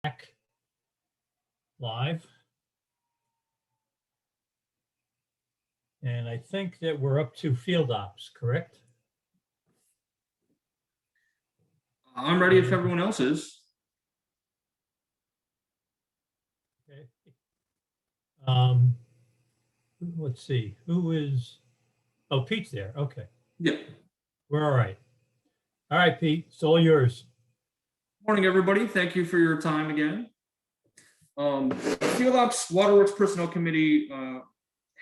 back live. And I think that we're up to field ops, correct? I'm ready if everyone else is. Okay. Let's see, who is, oh, Pete's there, okay. Yeah. We're all right. All right, Pete, it's all yours. Morning, everybody. Thank you for your time again. Field Ops Waterworks Personnel Committee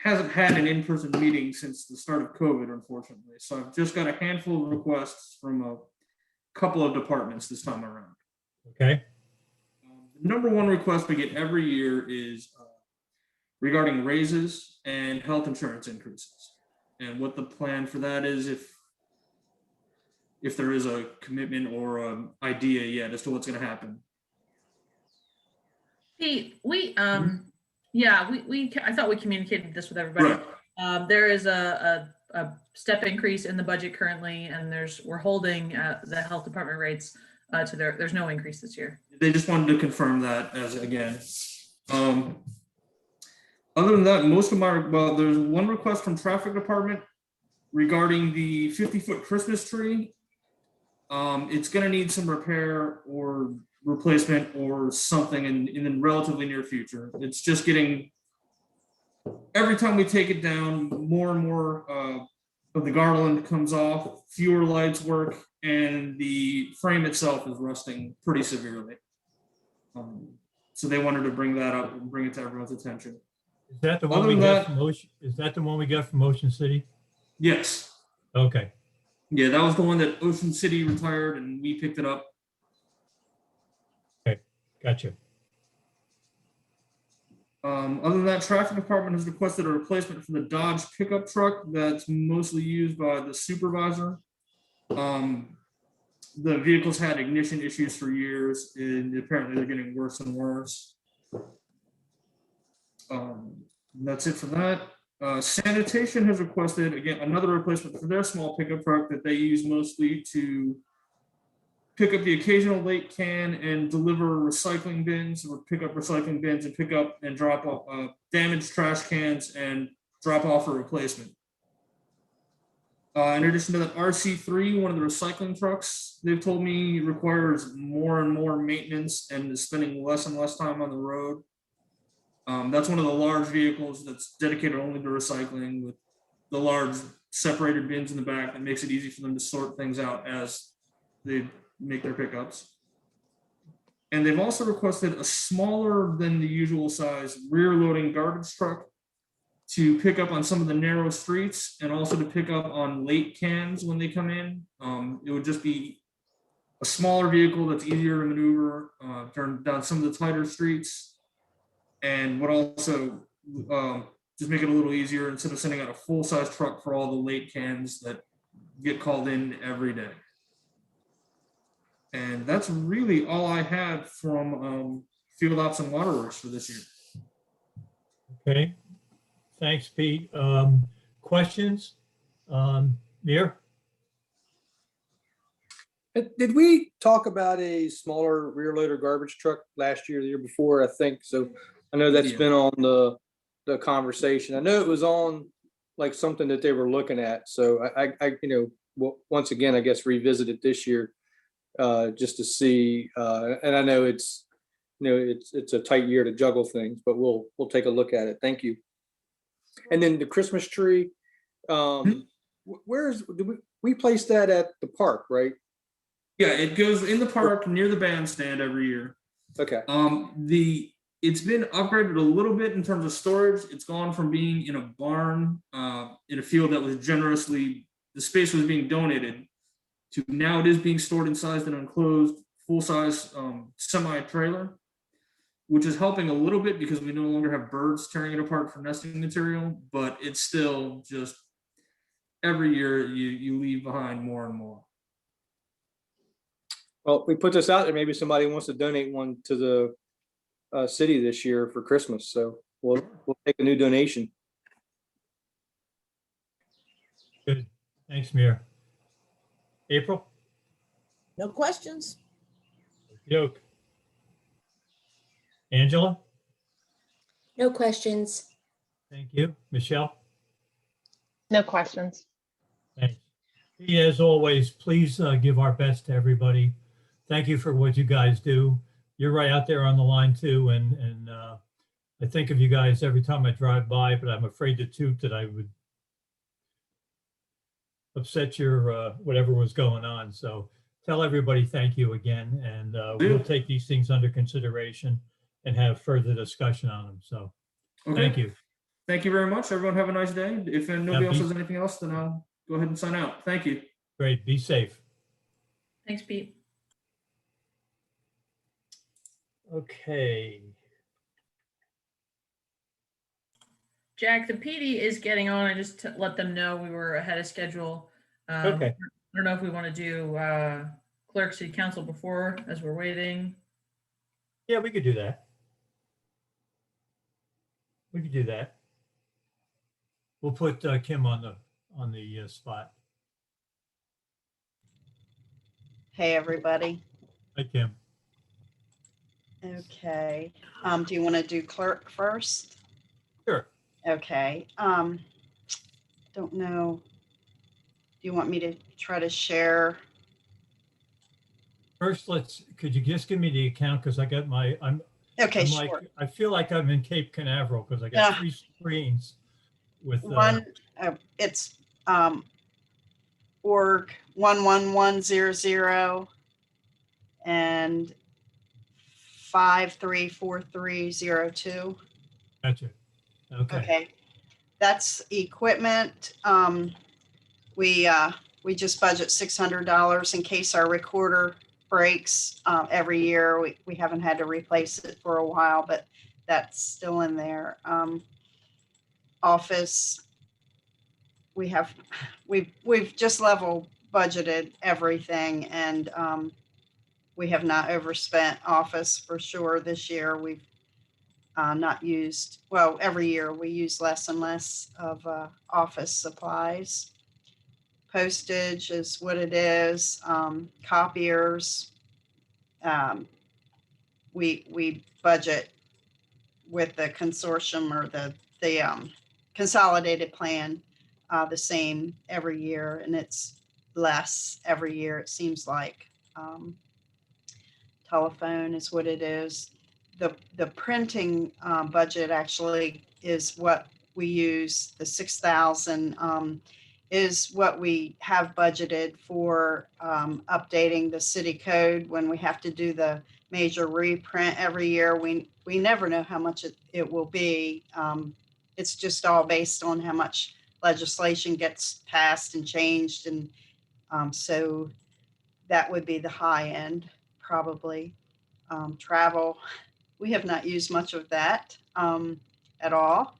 hasn't had an in-person meeting since the start of COVID, unfortunately. So I've just got a handful of requests from a couple of departments this time around. Okay. The number one request we get every year is regarding raises and health insurance increases, and what the plan for that is, if there is a commitment or an idea yet as to what's going to happen. Pete, yeah, I thought we communicated this with everybody. Right. There is a step increase in the budget currently, and we're holding the health department rates to there's no increase this year. They just wanted to confirm that as again. Other than that, there's one request from traffic department regarding the 50-foot Christmas tree. It's going to need some repair or replacement or something in the relatively near future. It's just getting, every time we take it down, more and more of the garland comes off, fewer lights work, and the frame itself is rusting pretty severely. So they wanted to bring that up and bring it to everyone's attention. Is that the one we got from Ocean? Is that the one we got from Ocean City? Yes. Okay. Yeah, that was the one that Ocean City retired and we picked it up. Okay, gotcha. Other than that, traffic department has requested a replacement for the Dodge pickup truck that's mostly used by the supervisor. The vehicle's had ignition issues for years, and apparently they're getting worse and worse. That's it for that. Sanitation has requested, again, another replacement for their small pickup truck that they use mostly to pick up the occasional late can and deliver recycling bins, or pick up recycling bins and pick up and drop off damaged trash cans and drop off a replacement. In addition to that, RC3, one of the recycling trucks, they've told me requires more and more maintenance and is spending less and less time on the road. That's one of the large vehicles that's dedicated only to recycling, with the large separated bins in the back that makes it easy for them to sort things out as they make their pickups. And they've also requested a smaller than the usual size rear loading garbage truck to pick up on some of the narrow streets and also to pick up on late cans when they come in. It would just be a smaller vehicle that's easier to maneuver, turn down some of the tighter streets, and would also just make it a little easier instead of sending out a full-size truck for all the late cans that get called in every day. And that's really all I had from Field Ops and Waterworks for this year. Okay, thanks, Pete. Questions? Mir? Did we talk about a smaller rear loader garbage truck last year, the year before? I think so. I know that's been on the conversation. I know it was on like something that they were looking at. So I once again, I guess revisit it this year just to see. And I know it's a tight year to juggle things, but we'll take a look at it. Thank you. And then the Christmas tree, we placed that at the park, right? Yeah, it goes in the park near the bandstand every year. Okay. It's been upgraded a little bit in terms of storage. It's gone from being in a barn in a field that was generously, the space was being donated, to now it is being stored inside an enclosed full-size semi-trailer, which is helping a little bit because we no longer have birds tearing it apart for nesting material, but it's still just every year you leave behind more and more. Well, we put this out there. Maybe somebody wants to donate one to the city this year for Christmas. So we'll take a new donation. Good. Thanks, Mir. April? No questions. Yoke. Angela? No questions. Thank you. Michelle? No questions. Thanks. As always, please give our best to everybody. Thank you for what you guys do. You're right out there on the line too, and I think of you guys every time I drive by, but I'm afraid to toot that I would upset your whatever was going on. So tell everybody thank you again, and we'll take these things under consideration and have further discussion on them. So thank Okay, you. thank you very much. Everyone have a nice day. If nobody else be- has anything else, then I'll go ahead and sign out. Thank you. Great. Be safe. Thanks, Pete. Okay. Jack, the PD is getting on. I just let them know we were ahead of schedule. Okay. I don't know if we want to do clerk city council before as we're waiting. Yeah, we could do that. We could do that. We'll put Kim on the spot. Hey, everybody. Hi, Kim. Okay. Do you want to do clerk first? Sure. Okay. Don't know. Do you want me to try to share? First, could you just give me the account? Because I got Okay, I'm sure. like, I feel like I'm in Cape Canaveral because I got Yeah. 3 screens with One, it's org 11100 and 534302. gotcha. Okay. Okay, that's equipment. We just budget $600 in case our recorder breaks every year. We haven't had to replace it for a while, but that's still in there. Office, we've just level budgeted everything, and we have not overspent office for sure this year. We've not used, well, every year we use less and less of office supplies. Postage is what it is. Copiers, we budget with the consortium or the consolidated plan the same every year, and it's less every year, it seems like. Telephone is what it is. The printing budget actually is what we use. The 6,000 is what we have budgeted for updating the city code when we have to do the major reprint every year. We never know how much it will be. It's just all based on how much legislation gets passed and changed, and so that would be the high end probably. Travel, we have not used much of that at all,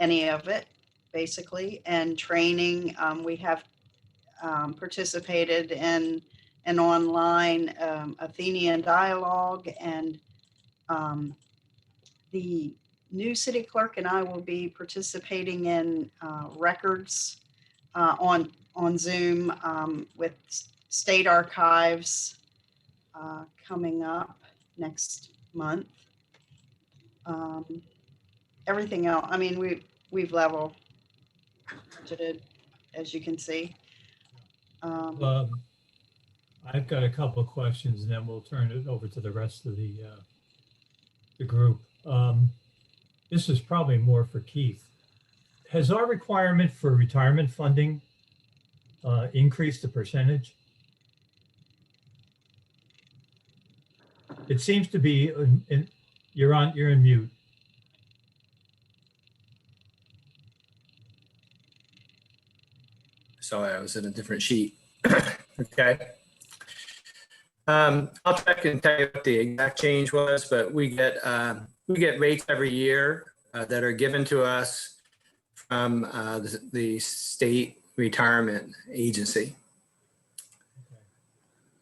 any of it basically. And training, we have participated in an online Athenian dialogue, and the new city clerk and I will be participating in records on Zoom with state archives coming up next month. Everything else, I mean, we've level budgeted, as you can see. I've got a couple of questions, and then we'll turn it over to the rest of the group. This is probably more for Keith. Has our requirement for retirement funding increased the percentage? It seems to be, you're in mute. Sorry, I was in a different sheet. Okay. I'll check and tell you what the exact change was, but we get rates every year that are given to us from the state retirement agency.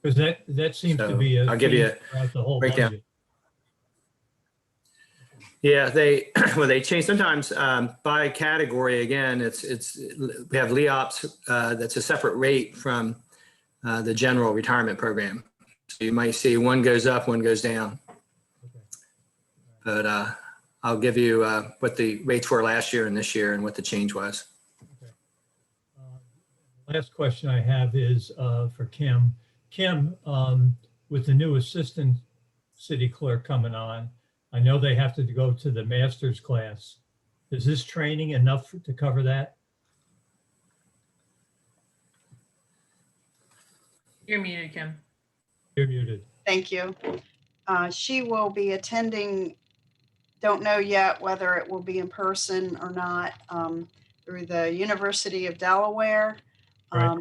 Because that seems to So, be I'll give you a throughout the whole breakdown. budget. Yeah, they change sometimes by category. Again, we have LEOPS that's a separate rate from the general retirement program. So you might see one goes up, one goes down. Okay. All But I'll give you what the rates were last year and this year and what the change was. Okay. Last question I have is for Kim. Kim, with the new assistant city clerk coming on, I know they have to go to the master's class. Is this training enough to cover that? You're muted, Kim. You're muted. Thank you. She will be attending, don't know yet whether it will be in person or not, through the University of Delaware Right.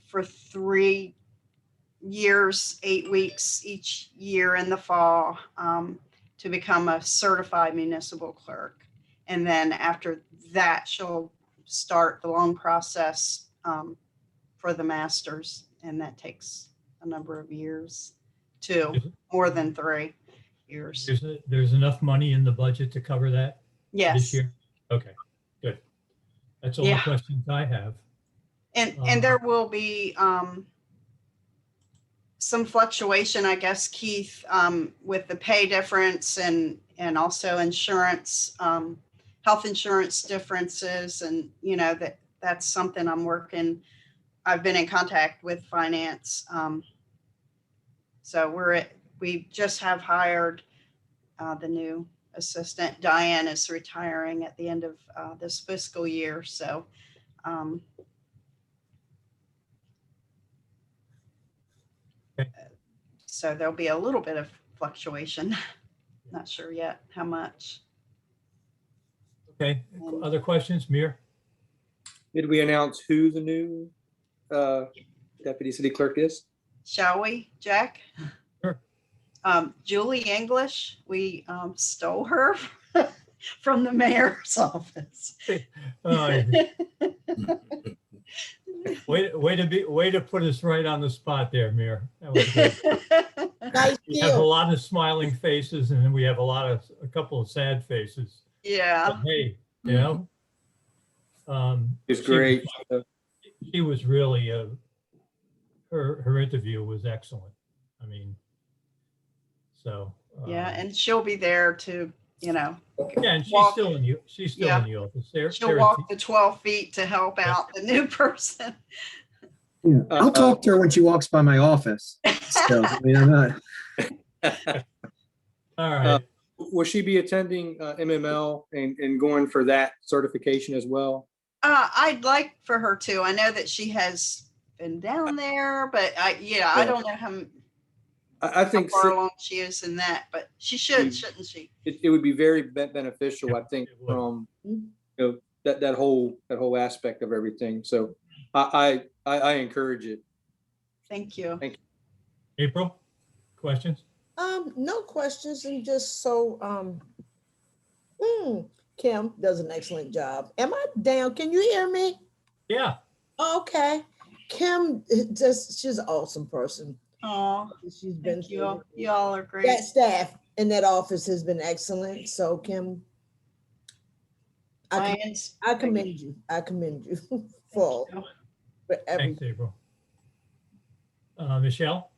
for 3 years, 8 weeks each year in the fall to become a certified municipal clerk. And then after that, she'll start the long process for the masters. And that takes a number of years, 2, more than 3 years. There's enough money in the budget to cover that this Yes. year? Okay, good. That's all the Yeah. questions I have. And there will be some fluctuation, I guess, Keith, with the pay difference and also insurance, health insurance differences. And, you know, that's something I've been in contact with finance. So we just have hired the new assistant. Diane is retiring at the end of this fiscal year. So Okay. so there'll be a little bit of fluctuation. Not sure yet how much. Okay, other questions, Mir? Did we announce who the new deputy city clerk is? Shall we, Jack? Sure. Julie English, we stole her from the mayor's office. Way to put us right on the spot there, Mir. That was good. Nice We have a deal. lot of smiling faces and then we have a couple of sad faces. Yeah, But hey, you know. It's she great. She was really, her interview was excellent. I mean, so. yeah, and she'll be there to, you know, Yeah, and she's walk- still in the office. she'll walk the 12 feet to help out the new person. Yeah, I'll talk to her when she walks by my office. So, I mean, I'm not. All right. Will she be attending MML and going for that certification as well? I'd like for her to. I know that she has been down there, but I don't know how I think far along she is in that, but she should, shouldn't she? it would be very beneficial, I think, It would. from that whole aspect of everything. So I encourage it. Thank you. April, questions? No questions, and just so Kim does an excellent job. Am I down? Can you hear me? Yeah. Okay. Kim she's an awesome person. Oh, She's been thank you. Y'all are great. that staff in that office has been excellent. So Kim, I commend you. I commend you for everything. Thanks, April. Michelle?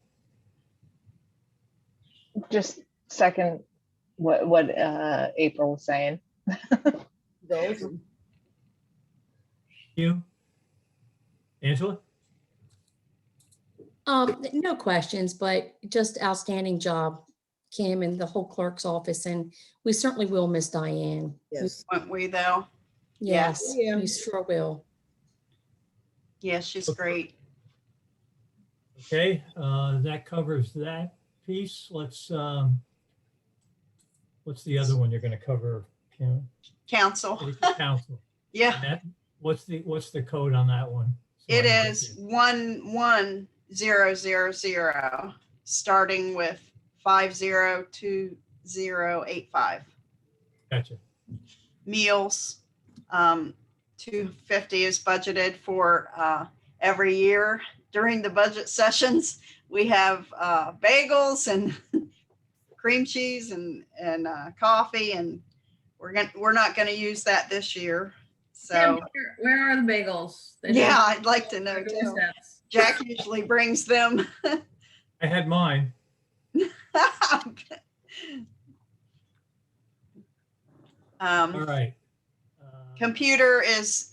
Just second what April was saying. Those You? Angela? No questions, but just outstanding job, Kim, and the whole clerk's office, and we certainly will miss Diane. yes. Won't we though? Yes, Yeah. we sure will. Yes, she's great. Okay, that covers that piece. Let's, what's the other one you're gonna cover, Kim? Council. City Council. Yeah, That- What's the code on that one? So it I can is get 11000, starting with 502085. Gotcha. Meals, 250 is budgeted for every year. During the budget sessions, we have bagels and cream cheese and coffee, and we're not gonna use that this year. Kim, So where are the bagels? They yeah, didn't- I'd like to know Their too. doorsteps. Jack usually brings them. I had mine. All right. Computer is,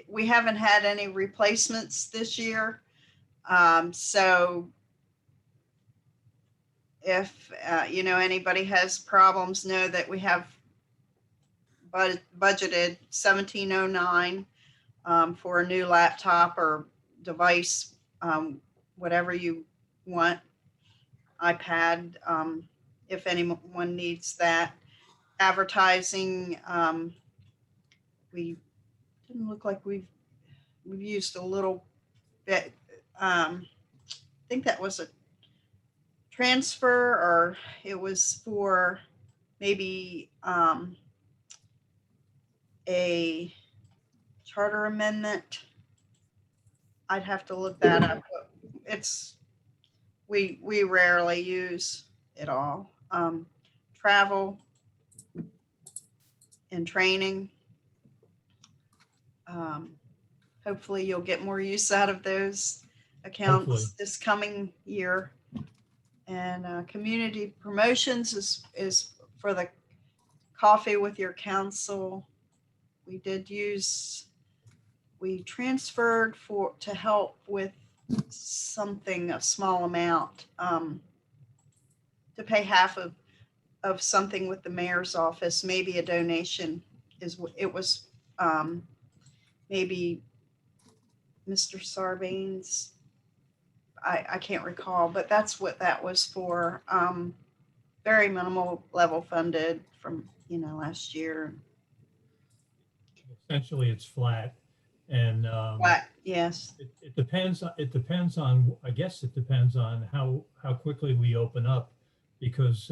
we haven't had any replacements this year. So if, anybody has problems, know that we have budgeted 1709 for a new laptop or device, whatever you want, iPad, if anyone needs that. Advertising, we didn't look like we've used a little bit. I think that was a transfer, or it was for maybe a charter amendment. I'd have to look that up. It's, we rarely use it all. Travel and training. Hopefully you'll get more use out of those accounts Hopefully. this coming year. And community promotions is for the coffee with your council. We transferred to help with something, a small amount, to pay half of something with the mayor's office, maybe a donation it was maybe Mr. Sarbanes. I can't recall, but that's what that was for. Very minimal level funded from, last year. Essentially, it's flat. And But yes, it depends on, I guess it depends on how quickly we open up, because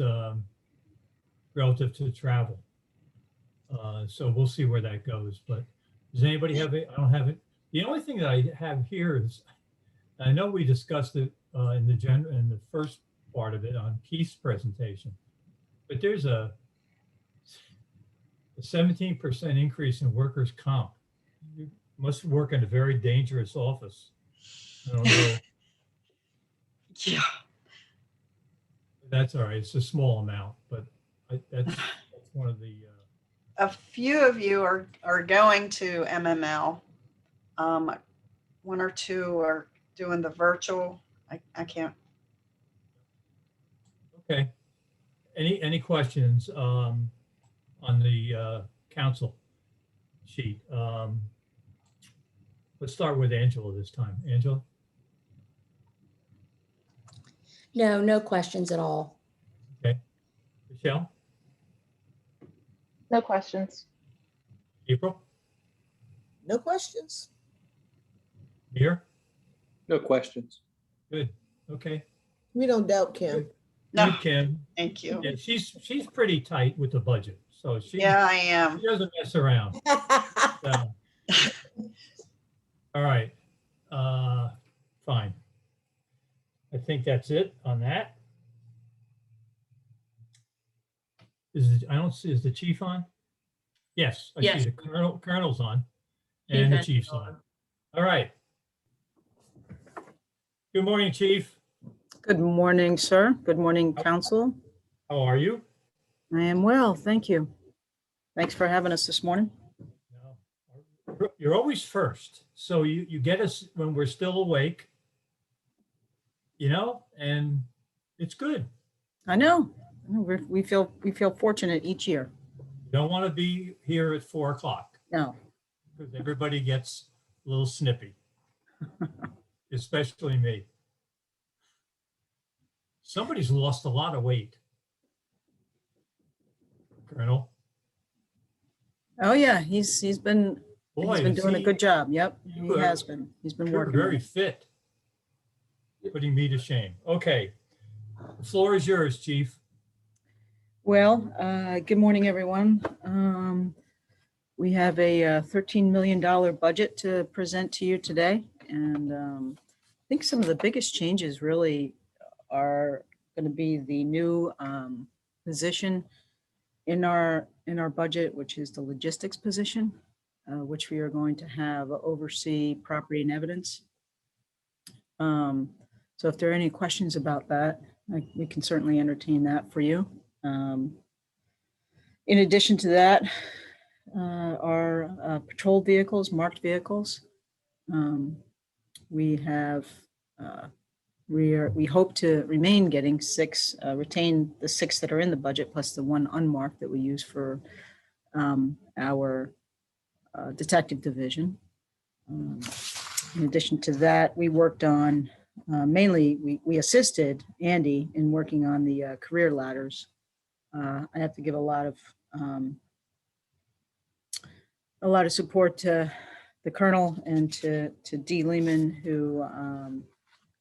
relative to travel. So we'll see where that goes. But does anybody have it? I don't have it. The only thing that I have here is, I know we discussed it in the first part of it on Keith's presentation, but there's a 17% increase in workers' comp. You must work in a very dangerous office. I don't know. yeah. That's all right. It's a small amount, but that's one of the. A few of you are going to MML. One or two are doing the virtual. I can't. Okay. Any questions on the council sheet? Let's start with Angela this time. Angela? No questions at all. Okay. Michelle? No questions. April? No questions. Here? No questions. Good. Okay. We don't doubt Kim. No, You, Kim. thank you. Yeah, she's pretty tight with the budget, so she Yeah, I am. doesn't mess around. So. All right. Fine. I think that's it on that. I don't see, is the chief on? Yes, I Yes. see the colonel's on and the Chief chief's on. All right. Good morning, chief. Good morning, sir. Good morning, council. How are you? I am well, thank you. Thanks for having us this morning. You're always first. So you get us when we're still awake, and it's good. I know. We feel fortunate each year. You don't want to be here at 4 o'clock No. because everybody gets a little snippy, especially me. Somebody's lost a lot of weight. Colonel. Oh yeah, he's been Boy, doing a good job. Yep, he You are- has been. He's been You're working. very fit. Putting me to shame. Okay. The floor is yours, chief. Well, good morning, everyone. We have a $13 million budget to present to you today. And I think some of the biggest changes really are going to be the new position in our budget, which is the logistics position, which we are going to have oversee property and evidence. So if there are any questions about that, we can certainly entertain that for you. In addition to that, our patrol vehicles, marked vehicles. We have, we hope to remain getting 6, retain the 6 that are in the budget plus the 1 unmarked that we use for our detective division. In addition to that, we worked on, mainly we assisted Andy in working on the career ladders. I have to give a lot of support to the Colonel and to Dee Lehman, who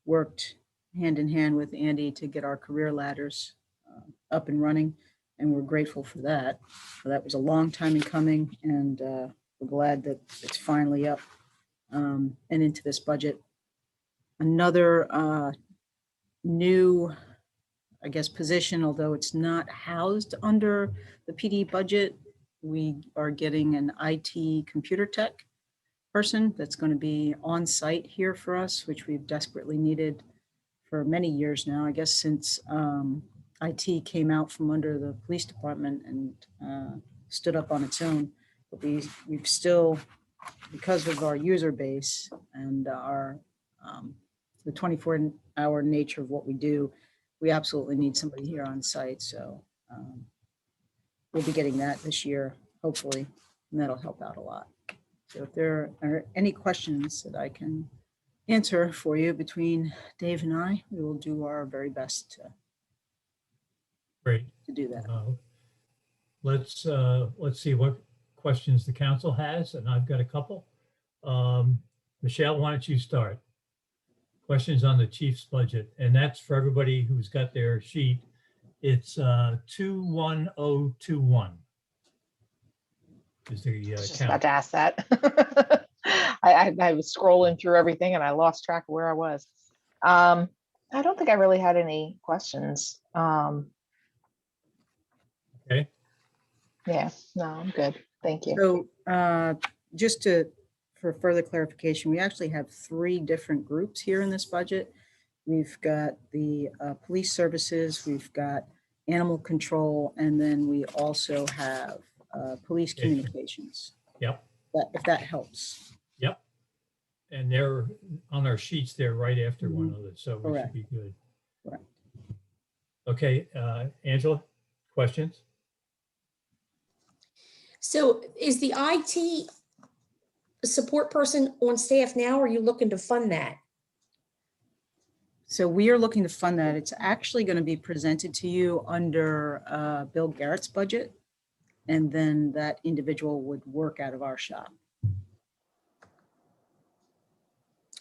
worked hand in hand with Andy to get our career ladders up and running. And we're grateful for that. So that was a long time in coming, and we're glad that it's finally up and into this budget. Another new, I guess, position, although it's not housed under the PD budget, we are getting an IT computer tech person that's going to be on site here for us, which we've desperately needed for many years now, I guess, since IT came out from under the police department and stood up on its own. But we've still, because of our user base and our the 24-hour nature of what we do, we absolutely need somebody here on site. So we'll be getting that this year, hopefully, and that'll help out a lot. So if there are any questions that I can answer for you between Dave and I, we will do our very best Great. to do that. Let's see what questions the council has, and I've got a couple. Michelle, why don't you start? Questions on the chief's budget, and that's for everybody who's got their sheet. It's 21021. Is the I was just count. about to ask that. I was scrolling through everything and I lost track of where I was. I don't think I really had any questions. Okay. Yeah, no, I'm good. Thank you. So just for further clarification, we actually have 3 different groups here in this budget. We've got the police services, we've got animal control, and then we also have police communications. Yep. If that helps. Yep. And they're on our sheets. They're right after one another, so we Correct. should be good. Correct. Okay, Angela, questions? So is the IT support person on staff now, or are you looking to fund that? So we are looking to fund that. It's actually going to be presented to you under Bill Garrett's budget. And then that individual would work out of our shop.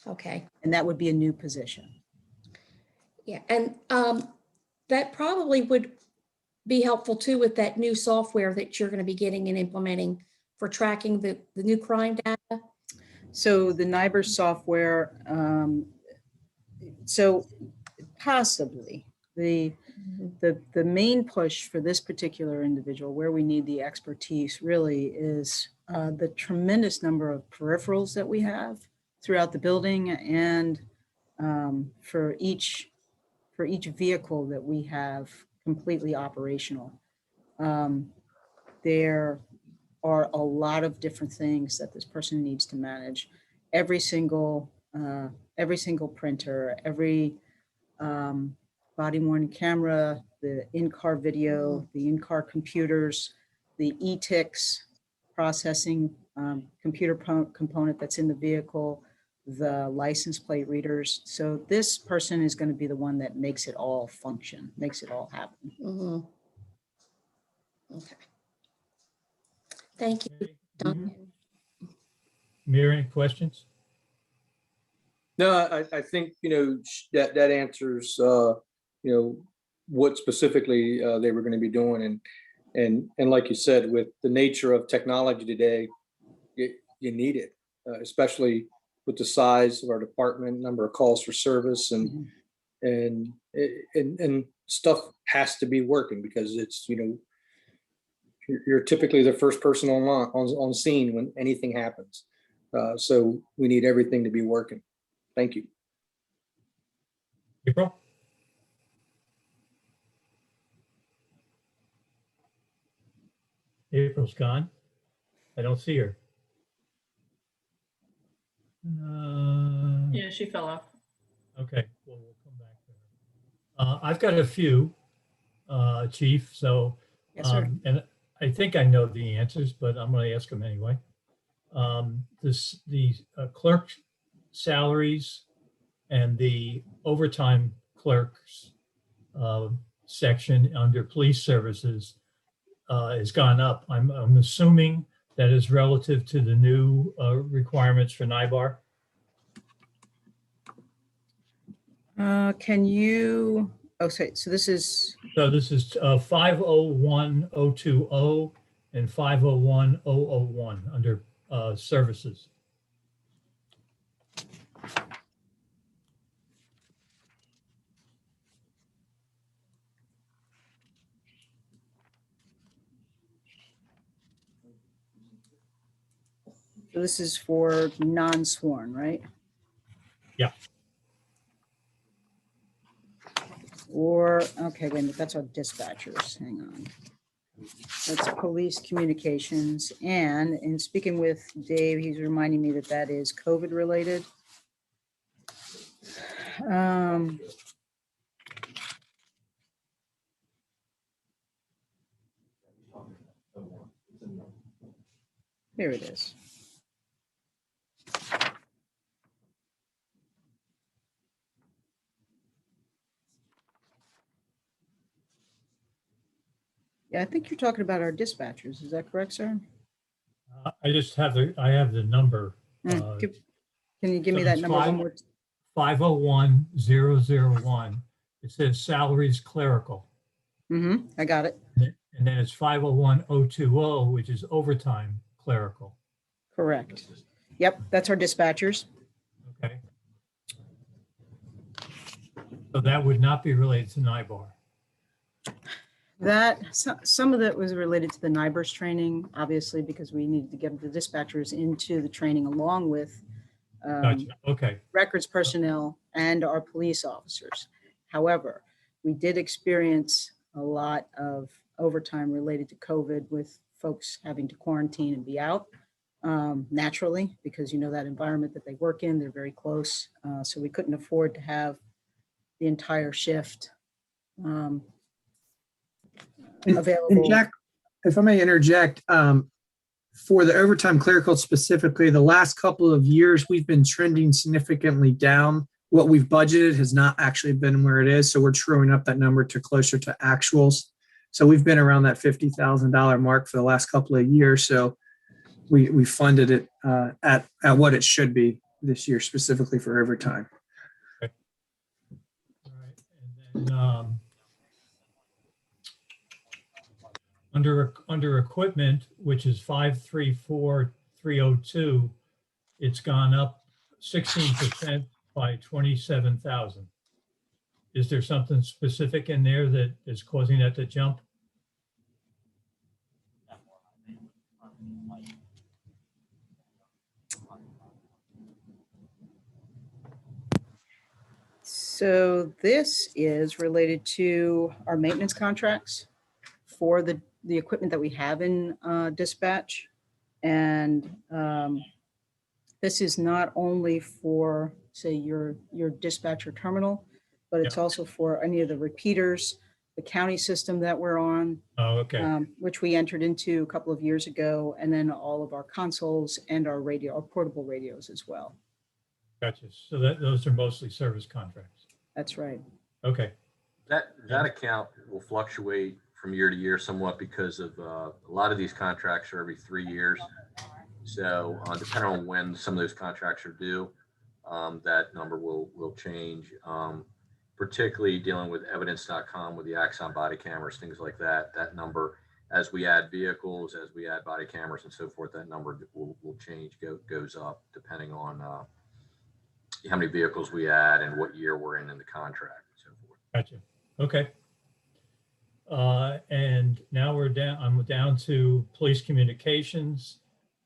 Okay. And that would be a new position. Yeah, and that probably would be helpful too with that new software that you're going to be getting and implementing for tracking the new crime data. So the NIBR software, so possibly the main push for this particular individual, where we need the expertise really, is the tremendous number of peripherals that we have throughout the building, and for each vehicle that we have completely operational. There are a lot of different things that this person needs to manage. Every single printer, every body worn camera, the in-car video, the in-car computers, the e-tics processing computer component that's in the vehicle, the license plate readers. So this person is going to be the one that makes it all function, makes it all happen. Mm-hmm. Okay. Thank you, Duncan. Mira, any questions? No, I think, that answers, what specifically they were going to be doing. And like you said, with the nature of technology today, you need it, especially with the size of our department, number of calls for service, and stuff has to be working, because it's, you're typically the first person on scene when anything happens. So we need everything to be working. Thank you. April? April's gone. I don't see her. Yeah, she fell off. Okay, well, we'll come back to her. I've got a few, Chief, so, Yes, sir. and I think I know the answers, but I'm going to ask them anyway. The clerk salaries and the overtime clerks section under police services has gone up. I'm assuming that is relative to the new requirements for NIBAR. Can you, oh, so this is, So this is 501020 and 501001 under services. so this is for non-sworn, right? Yeah. Or, okay, wait a minute, that's our dispatchers, hang on. That's police communications, and in speaking with Dave, he's reminding me that that is COVID related. Here it is. Yeah, I think you're talking about our dispatchers. Is that correct, sir? I just have I have the number. Can you give me so that it's number one more? 501001. It says salaries clerical. I got it. And then it's 501020, which is overtime clerical. Correct. Yep, that's our dispatchers. Okay. So that would not be related to NIBAR. That, some of that was related to the NIBRS training, obviously, because we needed to get the dispatchers into the training along with Gotcha. Okay. records personnel and our police officers. However, we did experience a lot of overtime related to COVID with folks having to quarantine and be out naturally, because you know that environment that they work in, they're very close. So we couldn't afford to have the entire shift available. And Jack, if I may interject, for the overtime clerical specifically, the last couple of years, we've been trending significantly down. What we've budgeted has not actually been where it is. So we're truing up that number to closer to actuals. So we've been around that $50,000 mark for the last couple of years. So we funded it at what it should be this year, specifically for overtime. Okay. All right. And then under equipment, which is 534302, it's gone up 16% by 27,000. Is there something specific in there that is causing that to jump? So this is related to our maintenance contracts for the equipment that we have in dispatch. And this is not only for, say, your dispatcher terminal, but it's also for any of the repeaters, the county system that we're on, Oh, okay. which we entered into a couple of years ago, and then all of our consoles and our radio, our portable radios as well. Gotcha. So those are mostly service contracts. That's right. Okay. That account will fluctuate from year to year somewhat because of a lot of these contracts are every 3 years. So depending on when some of those contracts are due, that number will change. Particularly dealing with evidence.com with the Axon body cameras, things like that. That number, as we add vehicles, as we add body cameras and so forth, that number will change, goes up depending on how many vehicles we add and what year we're in the contract and so forth. Gotcha. Okay. And now I'm down to police communications,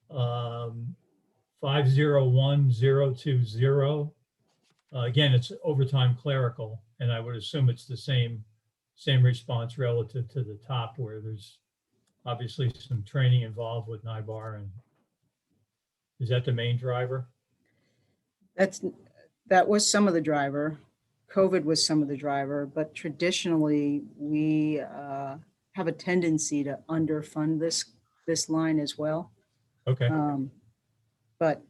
501020. Again, it's overtime clerical, and I would assume it's the same response relative to the top where there's obviously some training involved with NIBAR, and is that the main driver? That was some of the driver. COVID was some of the driver, but traditionally we have a tendency to underfund this line as well. Okay, But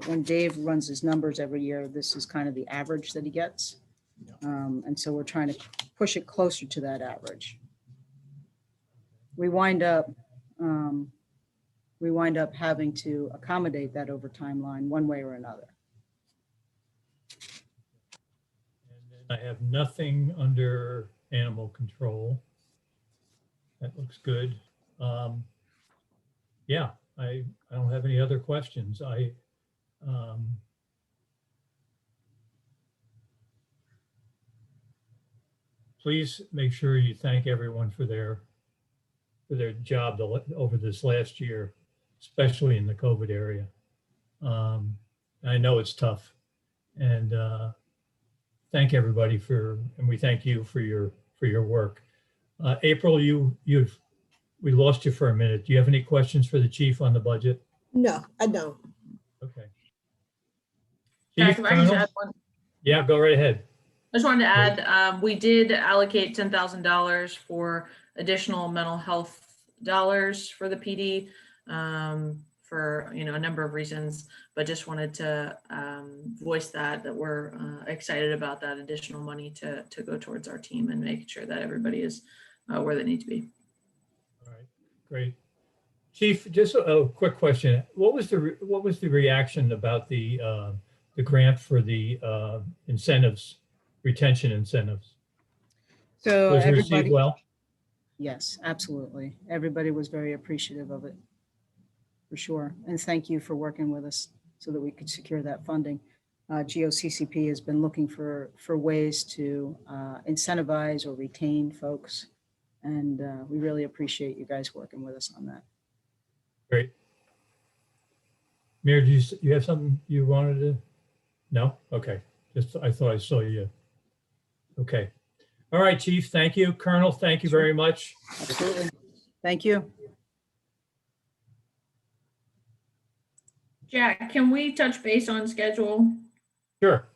when Dave runs his numbers every year, this is kind of the average that he gets. And so we're trying to push it closer to that average. We wind up having to accommodate that overtime line one way or another. and then I have nothing under animal control. That looks good. Yeah, I don't have any other questions. Please make sure you thank everyone for their job over this last year, especially in the COVID area. I know it's tough, and thank everybody and we thank you for your work. April, we lost you for a minute. Do you have any questions for the chief on the budget? No, I don't. Okay. Jack, Chief, if I can just Colonel? add one. Yeah, go right ahead. I just wanted to add, we did allocate $10,000 for additional mental health dollars for the PD for a number of reasons, but just wanted to voice that we're excited about that additional money to go towards our team and making sure that everybody is where they need to be. All right, great. Chief, just a quick question. What was the reaction about the grant for the incentives, retention incentives? So Was it received everybody, well? yes, absolutely. Everybody was very appreciative of it, for sure. And thank you for working with us so that we could secure that funding. GOCCP has been looking for ways to incentivize or retain folks. And we really appreciate you guys working with us on that. Great. Mayor, do you have something you wanted to? No? Okay. I thought I saw you. Okay. All right, Chief. Thank you. Colonel, thank you very much. Absolutely. Thank you. Jack, can we touch base on schedule? Sure.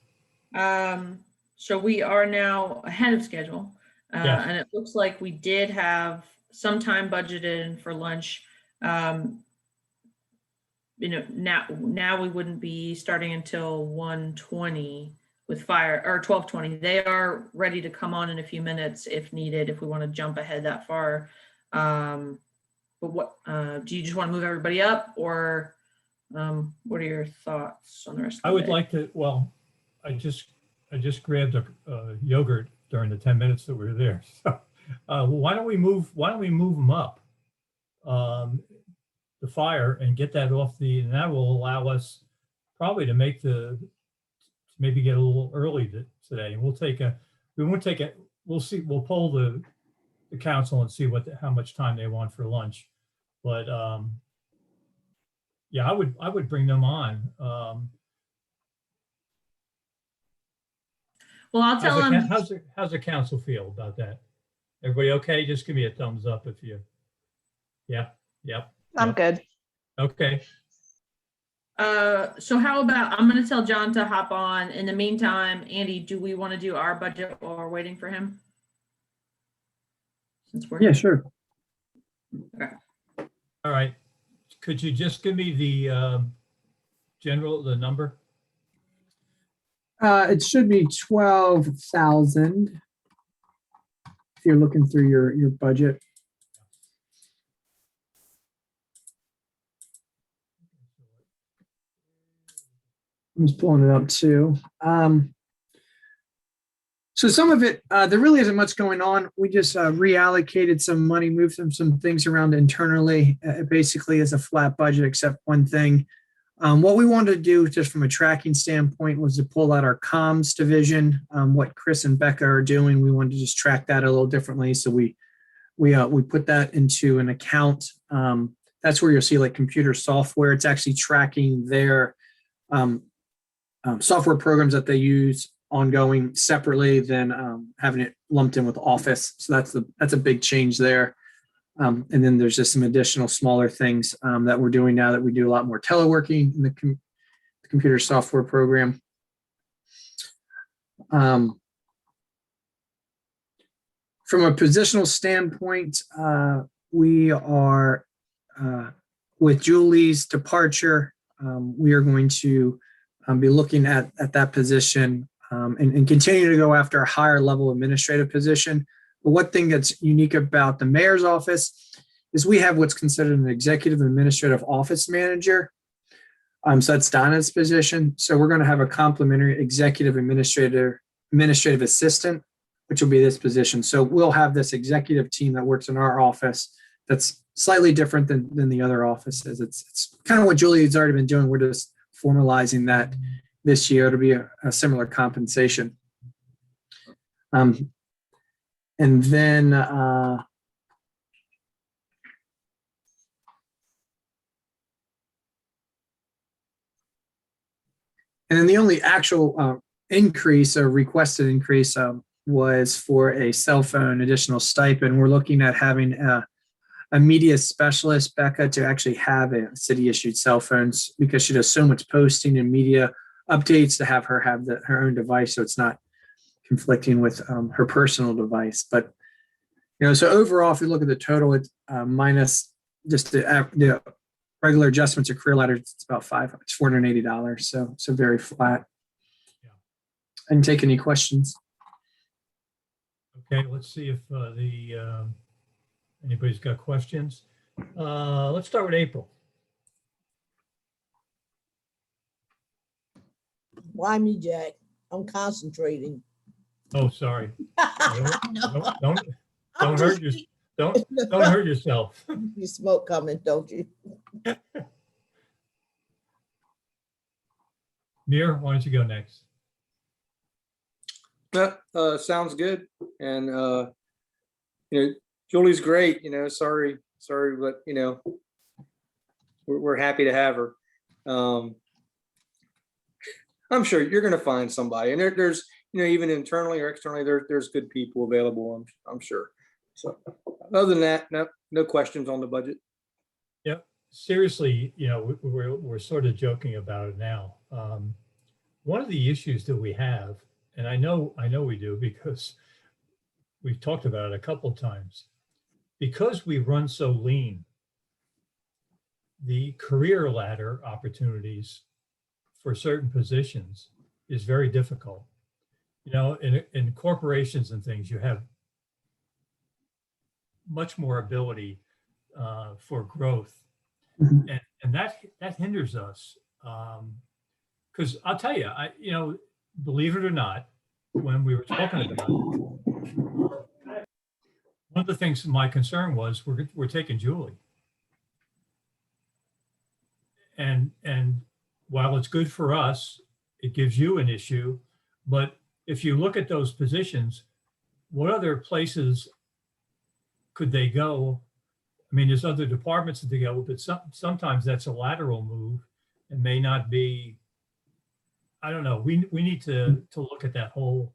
So we are now ahead of schedule. Yes. And it looks like we did have some time budgeted for lunch. Now we wouldn't be starting until 1:20 with fire, or 12:20. They are ready to come on in a few minutes if needed, if we want to jump ahead that far. But what do you just want to move everybody up, or what are your thoughts on the rest of the I would day? like to, well, I just grabbed a yogurt during the 10 minutes that we were there. So why don't we move them up the fire and get that off and that will allow us probably to maybe get a little early today. We'll poll the council and see how much time they want for lunch. But yeah, I would bring them on. Well, I'll tell them. How's the council feel about that? Everybody okay? Just give me a thumbs up if you. Yeah. Yep. I'm good. Okay. So how about, I'm going to tell John to hop on. In the meantime, Andy, do we want to do our budget while we're waiting for him? Since we're Yeah, sure. Okay. All right. Could you just give me the number? It should be 12,000. If you're looking through your budget. I'm just pulling it up too. So some of it, there really isn't much going on. We just reallocated some money, moved some things around internally. Basically as a flat budget, except one thing. What we wanted to do just from a tracking standpoint was to pull out our comms division. What Chris and Becca are doing, we wanted to just track that a little differently. So we put that into an account. That's where you'll see like computer software. It's actually tracking their software programs that they use ongoing separately than having it lumped in with Office. So that's a big change there. And then there's just some additional smaller things that we're doing now that we do a lot more teleworking in the computer software program. From a positional standpoint, we are, with Julie's departure, we are going to be looking at that position and continue to go after a higher level administrative position. But one thing that's unique about the mayor's office is we have what's considered an executive administrative office manager. So that's Donna's position. So we're going to have a complementary executive administrative assistant, which will be this position. So we'll have this executive team that works in our office that's slightly different than the other offices. It's kind of what Julie's already been doing. We're just formalizing that this year to be a similar compensation. And then and then the only actual increase or requested increase was for a cell phone additional stipend. We're looking at having a media specialist, Becca, to actually have a city issued cell phones because she does so much posting and media updates, to have her have her own device so it's not conflicting with her personal device. But so overall, if you look at the total, it's minus just the regular adjustments of career ladder, it's about it's $480. So very flat. Yeah. I can take any questions. Okay, let's see if anybody's got questions. Let's start with April. Why me, Jack? I'm concentrating. Oh, sorry. No, Don't hurt your, don't hurt yourself. You smoke coming, don't you? Mir, why don't you go next? Sounds good. And Julie's great. Sorry, but we're happy to have her. I'm sure you're going to find somebody, and there's even internally or externally, there's good people available. I'm sure. So other than that, no questions on the budget. Yeah, seriously, we're sort of joking about it now. One of the issues that we have, and I know we do because we've talked about it a couple of times, because we run so lean, the career ladder opportunities for certain positions is very difficult. In corporations and things, you have much more ability for growth, and that hinders us. Because I'll tell you, believe it or not, when we were talking about it, one of the things my concern was we're taking Julie, and while it's good for us, it gives you an issue. But if you look at those positions, what other places could they go? I mean, there's other departments that they go, but sometimes that's a lateral move and may not be. I don't know. We need to look at that whole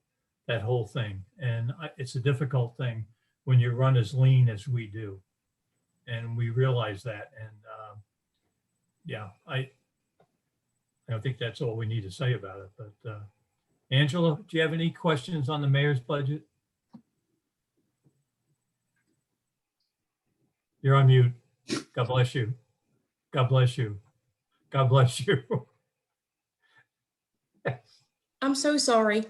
thing, and it's a difficult thing when you run as lean as we do, and we realize that. And yeah, I think that's all we need to say about it. But Angela, do you have any questions on the mayor's budget? You're on mute. God bless you. God bless you. God bless you. I'm so sorry.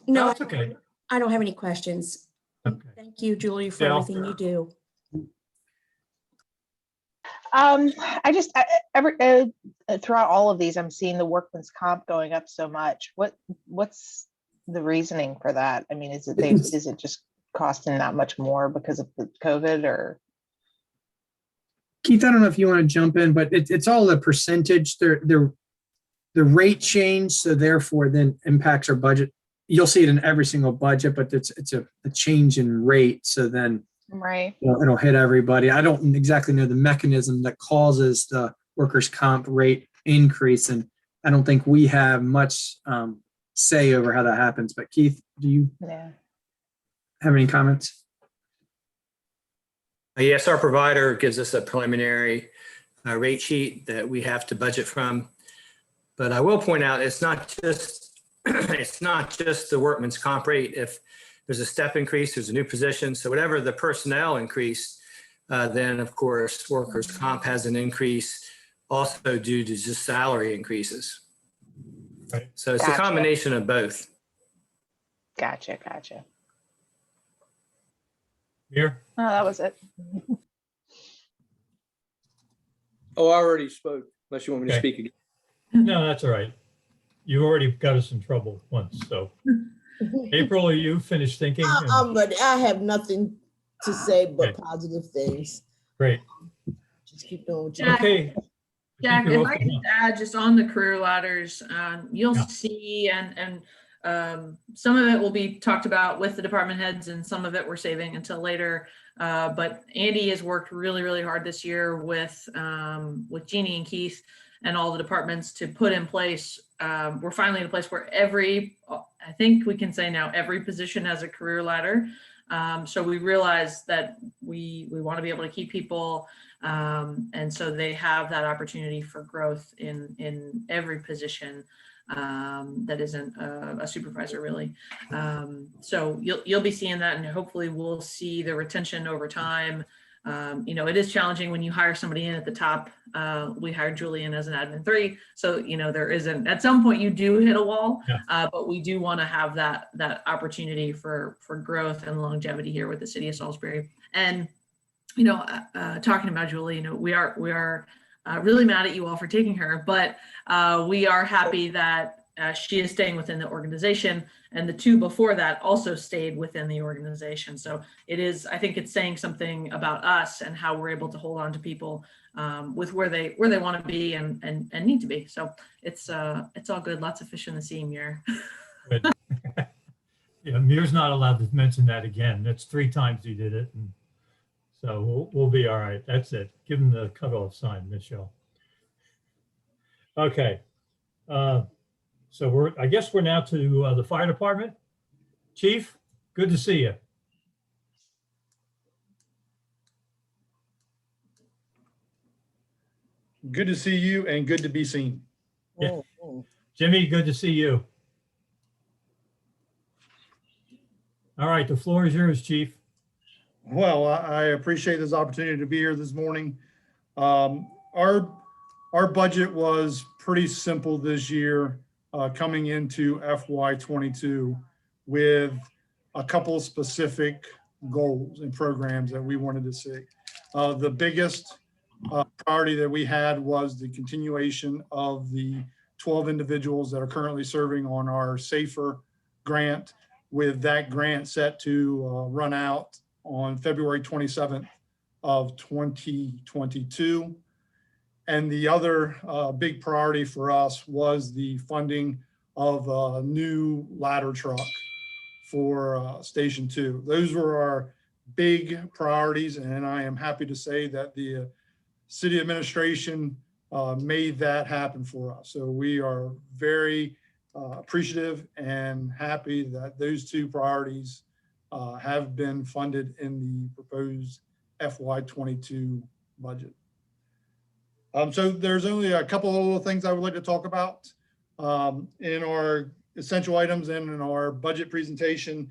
No, it's okay. I don't have any questions. Okay. Thank you, Julie, for Yeah. everything you do. Throughout all of these, I'm seeing the workman's comp going up so much. What's the reasoning for that? I mean, is it just costing that much more because of the COVID, or? Keith, I don't know if you want to jump in, but it's all the percentage. The rate change, so therefore then impacts our budget. You'll see it in every single budget, but it's a change in rate. So then Right. it'll hit everybody. I don't exactly know the mechanism that causes the workers' comp rate increase, and I don't think we have much say over how that happens. But Keith, do you have any comments? Yes, our provider gives us a preliminary rate sheet that we have to budget from. But I will point out, it's not just it's not just the workman's comp rate. If there's a step increase, there's a new position. So whatever the personnel increase, then of course workers' comp has an increase also due to just salary increases. Right. So it's a Gotcha. combination of both. Gotcha. Here, Oh, that was it. Oh, I already spoke, unless you want me to Okay. speak again. no, that's all right. You already got us in trouble once, so. April, are you finished thinking? I'm ready. I have nothing to say but Okay. positive things. Great. Just keep doing what you Jack, Okay. Jack, You're if I welcome. can add just on the career ladders, you'll Yeah. see and some of it will be talked about with the department heads and some of it we're saving until later. But Andy has worked really, really hard this year with Jeannie and Keith and all the departments to put in place. We're finally in a place where I think we can say now every position has a career ladder. So we realize that we want to be able to keep people. And so they have that opportunity for growth in every position that isn't a supervisor really. So you'll be seeing that, and hopefully we'll see the retention over time. It is challenging when you hire somebody in at the top. We hired Julian as an admin 3. So, there isn't, at some point you do hit a wall, but we do want to have that opportunity for growth and longevity here with the city of Salisbury. And, talking about Julie, we are really mad at you all for taking her, but we are happy that she is staying within the organization, and the 2 before that also stayed within the organization. So I think it's saying something about us and how we're able to hold on to people with where they want to be and need to be. So it's all good. Lots of fish in the sea, Muir. Good. Yeah, Muir's not allowed to mention that again. That's 3 times he did it. And so we'll be all right. That's it. Give him the cutoff sign, Michelle. Okay. So I guess we're now to the fire department. Chief, good to see you. Good to see you and good to be seen. Yeah. Jimmy, good to see you. All right, the floor is yours, Chief. Well, I appreciate this opportunity to be here this morning. Our budget was pretty simple this year coming into FY22 with a couple specific goals and programs that we wanted to see. The biggest priority that we had was the continuation of the 12 individuals that are currently serving on our SAFER grant, with that grant set to run out on February 27th of 2022. And the other big priority for us was the funding of a new ladder truck for Station 2. Those were our big priorities, and I am happy to say that the city administration made that happen for us. So we are very appreciative and happy that those 2 priorities have been funded in the proposed FY22 budget. So there's only a couple of little things I would like to talk about in our essential items and in our budget presentation.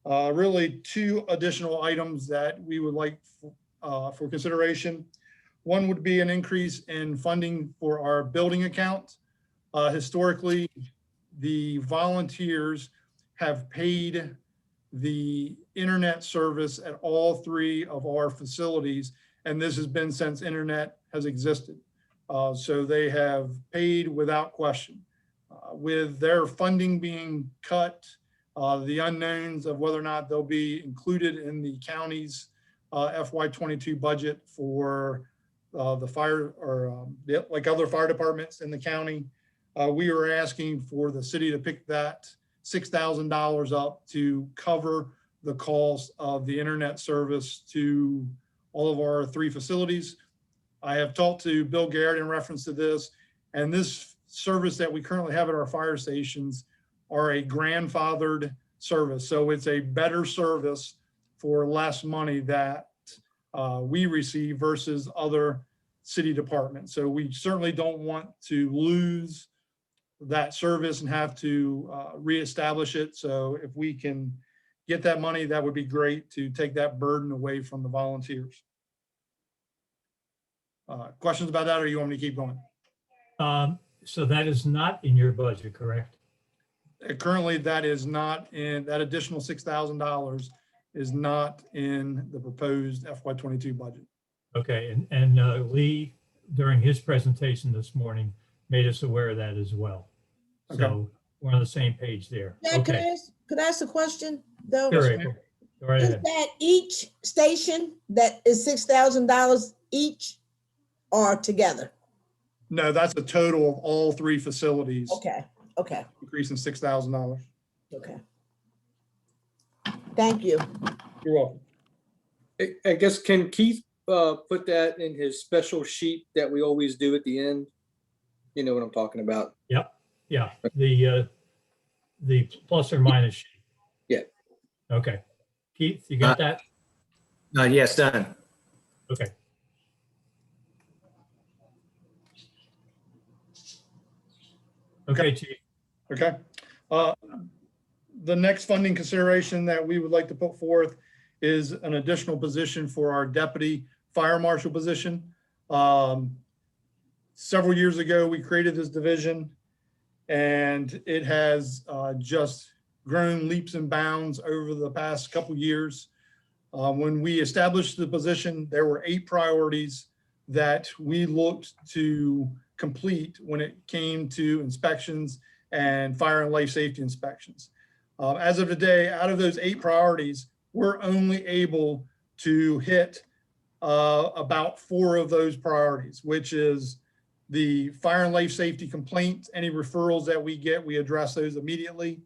Really 2 additional items that we would like for consideration. One would be an increase in funding for our building account. Historically, the volunteers have paid the internet service at all 3 of our facilities, and this has been since internet has existed. So they have paid without question. With their funding being cut, the unknowns of whether or not they'll be included in the county's FY22 budget for the fire or like other fire departments in the county, we are asking for the city to pick that $6,000 up to cover the cost of the internet service to all of our 3 facilities. I have talked to Bill Garrett in reference to this, and this service that we currently have at our fire stations are a grandfathered service. So it's a better service for less money that we receive versus other city departments. So we certainly don't want to lose that service and have to reestablish it. So if we can get that money, that would be great to take that burden away from the volunteers. Questions about that, or you want me to keep going? So that is not in your budget, correct? Currently, that is not in, that additional $6,000 is not in the proposed FY22 budget. Okay, and Lee, during his presentation this morning, made us aware of that as well. Okay. So we're on the same page there. Jack, Okay. could I ask a question though? Sure, April. Go right Is ahead. that each station that is $6,000 each or together? No, that's a total of all three facilities, Okay, okay, increasing $6,000. okay. Thank you. You're welcome. I guess, can Keith put that in his special sheet that we always do at the end? You know what I'm talking about? Yeah, the plus or minus sheet. Yeah. Okay. Keith, you got that? Yes, done. Okay. Okay, Chief. Okay. The next funding consideration that we would like to put forth is an additional position for our deputy fire marshal position. Several years ago, we created this division, and it has just grown leaps and bounds over the past couple years. When we established the position, there were 8 priorities that we looked to complete when it came to inspections and fire and life safety inspections. As of today, out of those 8 priorities, we're only able to hit about 4 of those priorities, which is the fire and life safety complaints. Any referrals that we get, we address those immediately.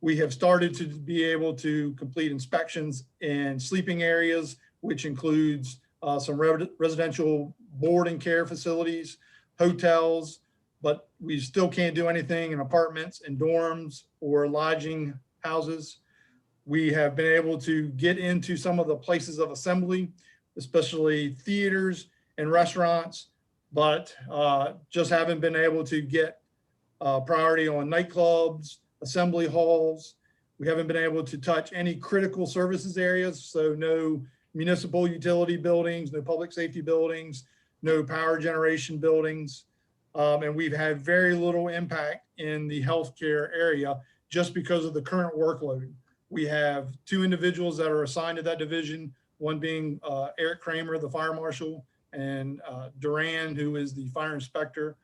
We have started to be able to complete inspections in sleeping areas, which includes some residential board and care facilities, hotels, but we still can't do anything in apartments and dorms or lodging houses. We have been able to get into some of the places of assembly, especially theaters and restaurants, but just haven't been able to get priority on nightclubs, assembly halls. We haven't been able to touch any critical services areas, so no municipal utility buildings, no public safety buildings, no power generation buildings. And we've had very little impact in the healthcare area just because of the current workload. We have 2 individuals that are assigned to that division, one being Eric Kramer, the fire marshal, and Duran, who is the fire inspector.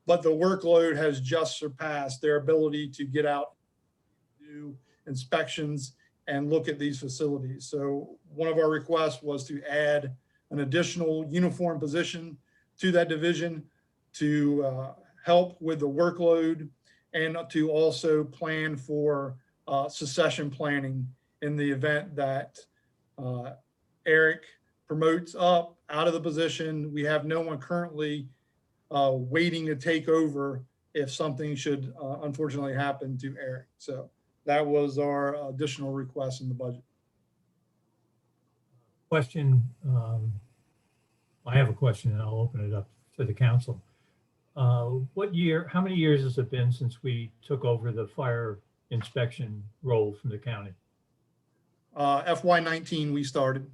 But the workload has just surpassed their ability to get out, do inspections, and look at these facilities. So one of our requests was to add an additional uniform position to that division to help with the workload and to also plan for succession planning in the event that Eric promotes up out of the position. We have no one currently waiting to take over if something should unfortunately happen to Eric. So that was our additional request in the budget. Question. I have a question and I'll open it up to the council. What year, how many years has it been since we took over the fire inspection role from the county? FY19 we started.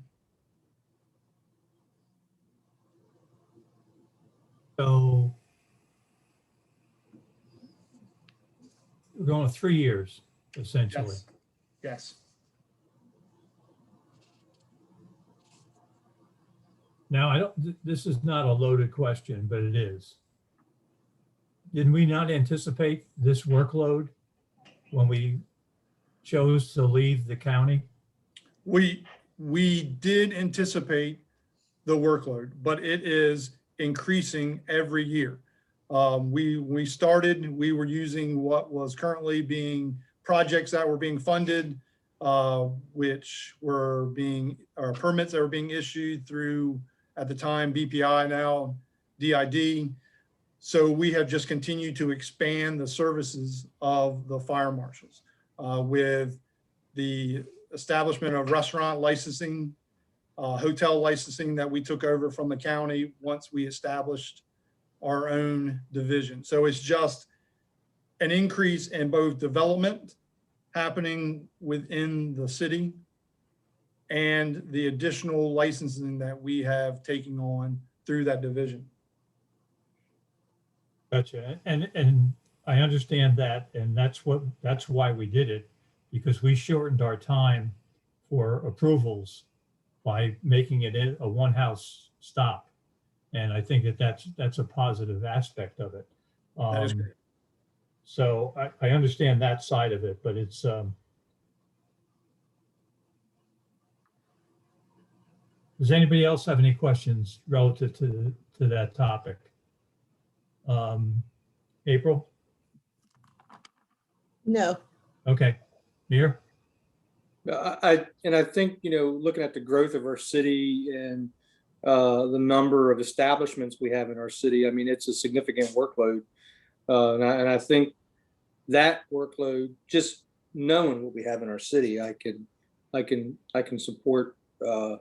So we're going 3 years, essentially. Yes. Yes. Now, I don't, this is not a loaded question, but it is. Did we not anticipate this workload when we chose to leave the county? We did anticipate the workload, but it is increasing every year. We started, we were using what was currently being projects that were being funded, which were being, or permits that were being issued through, at the time, BPI, now DID. So we have just continued to expand the services of the fire marshals with the establishment of restaurant licensing hotel licensing that we took over from the county once we established our own division. So it's just an increase in both development happening within the city and the additional licensing that we have taken on through that division. Gotcha. And I understand that, and that's why we did it, because we shortened our time for approvals by making it a one-house stop. And I think that's a positive aspect of it. That is great. So I understand that side of it, but it's, does anybody else have any questions relative to that topic? April? No. Okay. Mir? I think, looking at the growth of our city and the number of establishments we have in our city, I mean, it's a significant workload. And I think that workload, just knowing what we have in our city, I can support the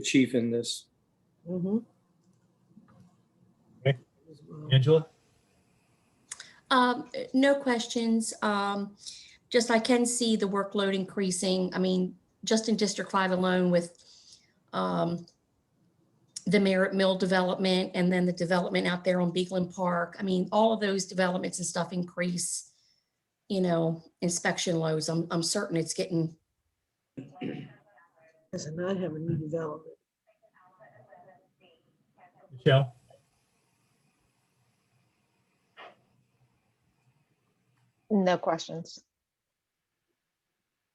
chief in this. Mm-hmm. Okay. Angela? No questions. Just I can see the workload increasing. I mean, just in District 5 alone with the Merritt Mill development and then the development out there on Beekland Park. I mean, all of those developments and stuff increase, inspection loads. I'm certain it's getting. Does it not have a new development? Michelle? No questions.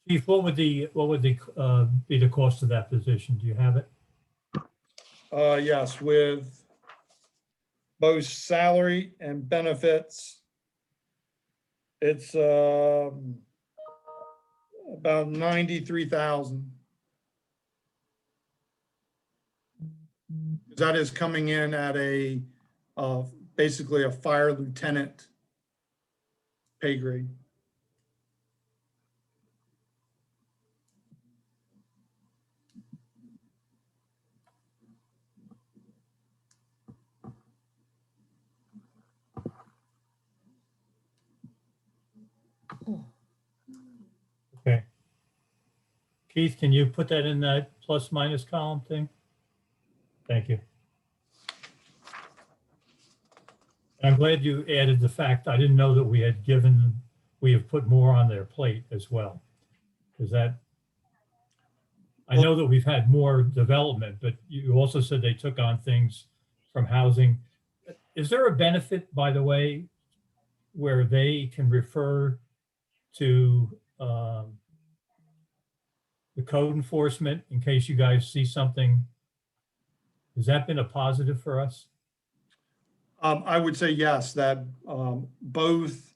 Chief, what would be the cost of that position? Do you have it? Yes, with both salary and benefits, it's about 93,000. That is coming in at basically a fire lieutenant pay grade. Okay. Keith, can you put that in that plus minus column thing? Thank you. I'm glad you added the fact, I didn't know that we have put more on their plate as well. Is that, I know that we've had more development, but you also said they took on things from housing. Is there a benefit, by the way, where they can refer to the code enforcement in case you guys see something? Has that been a positive for us? I would say yes, that both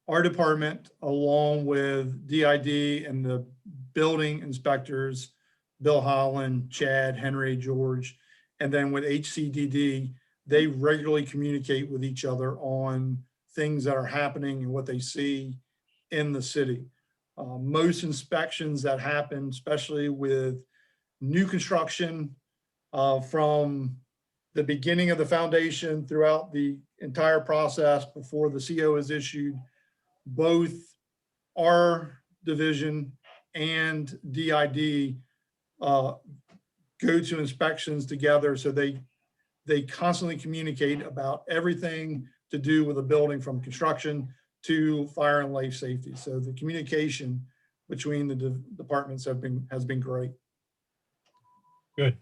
our department along with DID and the building inspectors, Bill Holland, Chad, Henry, George, and then with HCDD, they regularly communicate with each other on things that are happening and what they see in the city. Most inspections that happen, especially with new construction, from the beginning of the foundation throughout the entire process before the CO is issued, both our division and DID go to inspections together. So they constantly communicate about everything to do with the building from construction to fire and life safety. So the communication between the departments has been great. Good.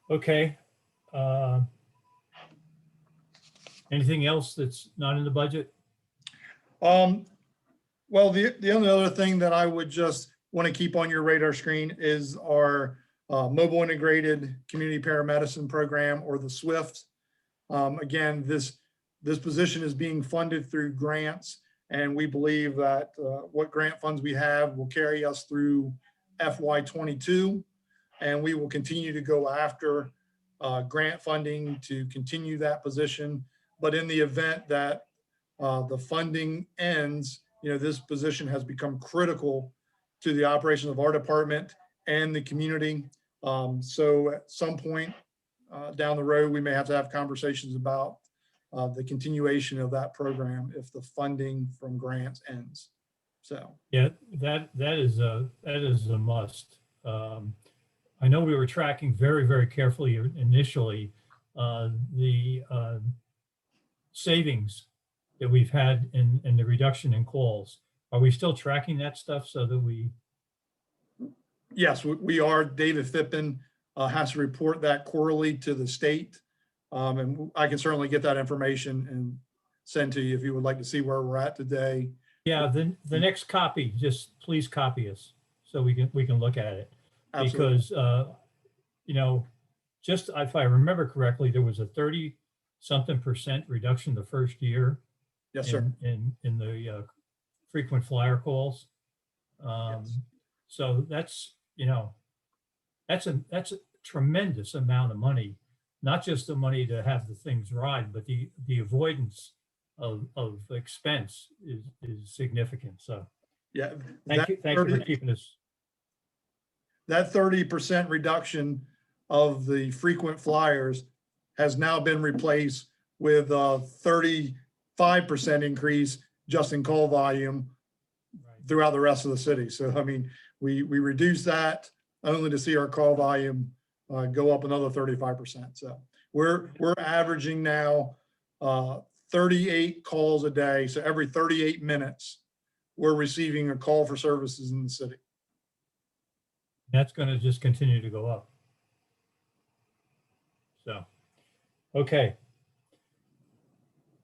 Okay. Anything else that's not in the budget? Well, the only other thing that I would just want to keep on your radar screen is our mobile integrated community paramedicine program, or the SWIFT. Again, this position is being funded through grants, and we believe that what grant funds we have will carry us through FY22, and we will continue to go after grant funding to continue that position. But in the event that the funding ends, this position has become critical to the operations of our department and the community. So at some point down the road, we may have to have conversations about the continuation of that program if the funding from grants ends. So. Yeah, that is a must. I know we were tracking very, very carefully initially the savings that we've had in the reduction in calls. Are we still tracking that stuff so that we? Yes, we are. David Fippen has to report that quarterly to the state. And I can certainly get that information and send to you if you would like to see where we're at today. Yeah, the next copy, just please copy us so we can look at it. Absolutely. Because, you know, just if I remember correctly, there was a 30-something% reduction the first year. Yes, sir. In the frequent flyer calls. Yes. So that's, you know, that's a tremendous amount of money, not just the money to have the things ride, but the avoidance of expense is significant. So Yeah. thank you for keeping us. That 30% reduction of the frequent flyers has now been replaced with a 35% increase just in call volume throughout the rest of the city. So, I mean, we reduced that only to see our call volume go up another 35%. So we're averaging now 38 calls a day. So every 38 minutes, we're receiving a call for services in the city. That's going to just continue to go up. So, okay.